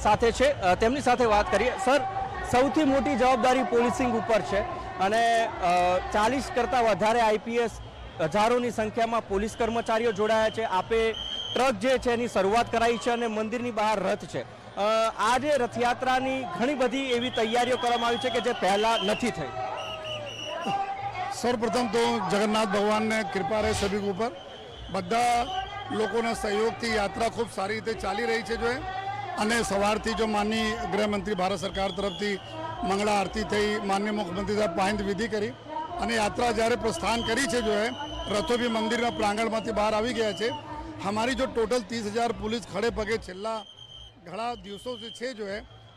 સાથે છે તેમની સાથે વાત કરીએ। સર, સૌથી મોટી જવાબદારી પોલીસિંગ ઉપર છે અને 40 કરતાં વધારે આઈપીએસ હજારોની સંખ્યામાં પોલીસ કર્મચારીઓ જોડાયા છે। આપે ટ્રક જે છે એની શરૂઆત કરાઈ છે અને મંદિરની બહાર રથ છે। આજે રથયાત્રાની ઘણી બધી એવી તૈયારીઓ કરવામાં આવી છે કે જે પહેલા નથી થઈ। सर्वप्रथम तो जगन्नाथ भगवान ने कृपा रहे सभी के ऊपर। બધા લોકોના સહયોગથી યાત્રા ખૂબ સારી રીતે ચાલી રહી છે। જો અને સવારથી જો માનની ગૃહમંત્રી ભારત સરકાર તરફથી મંગળા આરતી થઈ, માનનીય મુખ્યમંત્રી સાહેબ પાયંદ વિધિ કરી અને યાત્રા જ્યારે પ્રસ્થાન કરી છે જો રથો બી મંદિરના પ્રાંગણમાંથી બહાર આવી ગયા છે। हमारी जो टोटल 30,000 पुलिस खड़े पगे छेल्ला घણા દિવસો છે જો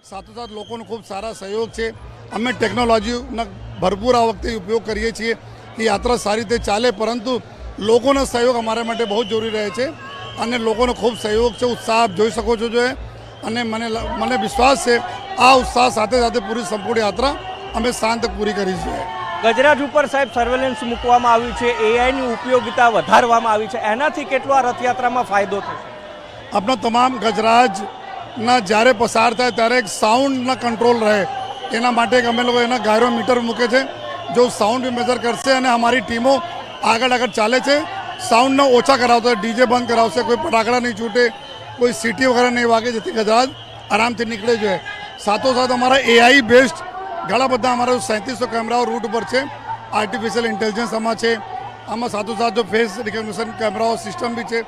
સાથોસાથ લોકોનો ખૂબ સારા સહયોગ છે। અમે ટેકનોલોજીનો ભરપૂર આ વખતે ઉપયોગ કરીએ છીએ કે યાત્રા સારી રીતે ચાલે, પરંતુ લોકોનો સહયોગ અમારા માટે બહુ જરૂરી રહે છે અને લોકોનો ખૂબ સહયોગ છે, ઉત્સાહ આપ જોઈ શકો છો જો અને મને વિશ્વાસ છે આ ઉત્સાહ સાથે સાથે પૂરી સંપૂર્ણ યાત્રા અમે શાંત પૂરી કરીશું। ગજરાજ ઉપર સાહેબ સર્વેલન્સ મૂકવામાં આવ્યું છે, એઆઈની ઉપયોગિતા વધારવામાં આવી છે, એનાથી કેટલો આ રથયાત્રામાં ફાયદો થશે? આપણા તમામ ગજરાજના જ્યારે પસાર થાય ત્યારે એક સાઉન્ડના કંટ્રોલ રહે એના માટે અમે લોકો એના ગાયરોમીટર મૂકે છે જો સાઉન્ડ બી મેજર કરશે અને અમારી ટીમો આગળ ચાલે છે। સાઉન્ડને ઓછા કરાવતો, ડીજે બંધ કરાવશે, કોઈ ફટાકડા નહીં છૂટે, કોઈ સીટી વગેરે નહીં વાગે, જેથી ગજરાજ આરામથી નીકળે જોઈએ। સાથોસાથ અમારા એઆઈ બેસ્ડ ઘણા બધા અમારા 3700 કેમેરાઓ રૂટ ઉપર છે, આર્ટિફિશિયલ ઇન્ટેલિજન્સ આમાં છે। આમાં સાથોસાથ જો ફેસ રિકોગ્નિશન કેમેરાઓ સિસ્ટમ બી છે,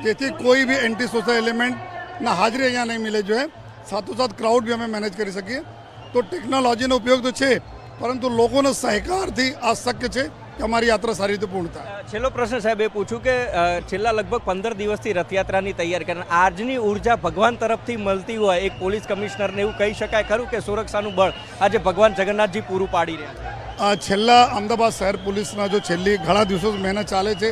જેથી કોઈ બી એન્ટી સોશિયલ એલિમેન્ટના હાજરી અહીંયા નહીં મિલે જોઈએ। સાથોસાથ ક્રાઉડ બી અમે મેનેજ કરી શકીએ। તો ટેકનોલોજીનો ઉપયોગ તો છે, પરંતુ લોકોનો સહકારથી આ શક્ય છે કે અમારી યાત્રા સારી રીતે પૂર્ણ થાય। છેલ્લો પ્રશ્ન સાહેબ એ પૂછું કે છેલ્લા લગભગ 15 દિવસથી રથયાત્રાની તૈયારી કરીને આજની ઉર્જા ભગવાન તરફથી મળતી હોય એક પોલીસ કમિશનરને એવું કહી શકાય ખરું કે સુરક્ષાનું બળ આજે ભગવાન જગન્નાથજી પૂરું પાડી રહ્યા છે? છેલ્લા અમદાવાદ શહેર પોલીસના જો છેલ્લી ઘણા દિવસો મહેનત ચાલે છે,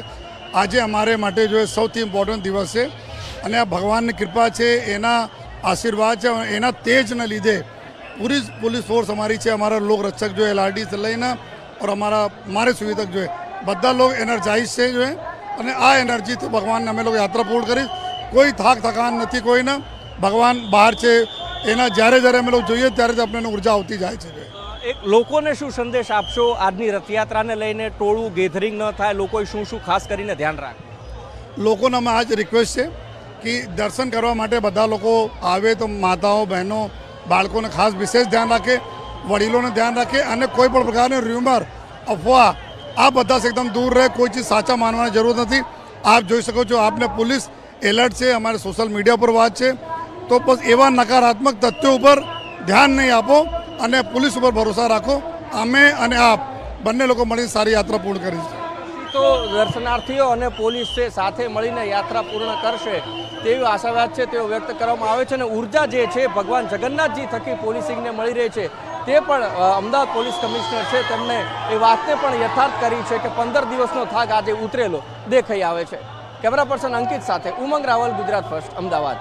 આજે અમારે માટે જો સૌથી ઇમ્પોર્ટન્ટ દિવસ છે અને આ ભગવાનની કૃપા છે, એના આશીર્વાદ છે, એના તેજને લીધે પૂરી પુલિસ ફોર્સ हमारी છે, हमारा लोक रक्षक जो LRD से लेना और हमारे सुविधा तक जो है બધા लोग एनर्जाइज છે जो है અને આ એનર્જીથી ભગવાનને અમે લોકો યાત્રા પૂર્ણ કરી। કોઈ થાક થકાન નથી કોઈને, ભગવાન બહાર છે, એના જ્યારે અમે લોકો જોઈએ ત્યારે આપણને ઉર્જા આવતી જાય છે। એક લોકોને શું સંદેશ આપશો આજની રથયાત્રાને લઈને? ટોળું ગેધરિંગ ન થાય, લોકોએ શું ખાસ કરીને ધ્યાન રાખે? લોકોને અમે આજ રિક્વેસ્ટ છે કે દર્શન કરવા માટે બધા લોકો આવે તો માતાઓ બહેનો બાળકોને ખાસ વિશેષ ધ્યાન રાખે, વડીલોને ધ્યાન રાખે અને કોઈ પણ પ્રકારની રૂમર અફવા આ બધાથી એકદમ દૂર રહે। કોઈ ચીજ સાચા માનવાની જરૂર નથી। આપ જોઈ શકો છો, આપને પોલીસ એલર્ટ છે, અમારે સોશિયલ મીડિયા પર વાત છે, તો બસ એવા નકારાત્મક તથ્યો ઉપર ધ્યાન નહીં આપો અને પોલીસ ઉપર ભરોસા રાખો। અમે અને આપ બંને લોકો મળીને સારી યાત્રા પૂર્ણ કરીશું। તો દર્શનાર્થીઓ અને પોલીસ છે સાથે મળીને યાત્રા પૂર્ણ કરશે તેવી આશાવાદ છે, તેઓ વ્યક્ત કરવામાં આવે છે અને ઉર્જા જે છે ભગવાન જગન્નાથજી થકી પોલીસિંગને મળી રહી છે તે પણ અમદાવાદ પોલીસ કમિશનર છે તેમને એ વાતને પણ યથાર્થ કરી છે કે 15 દિવસનો થાક આજે ઉતરેલો દેખાઈ આવે છે। કેમેરા પર્સન અંકિત સાથે ઉમંગ રાવલ, ગુજરાત ફર્સ્ટ, અમદાવાદ।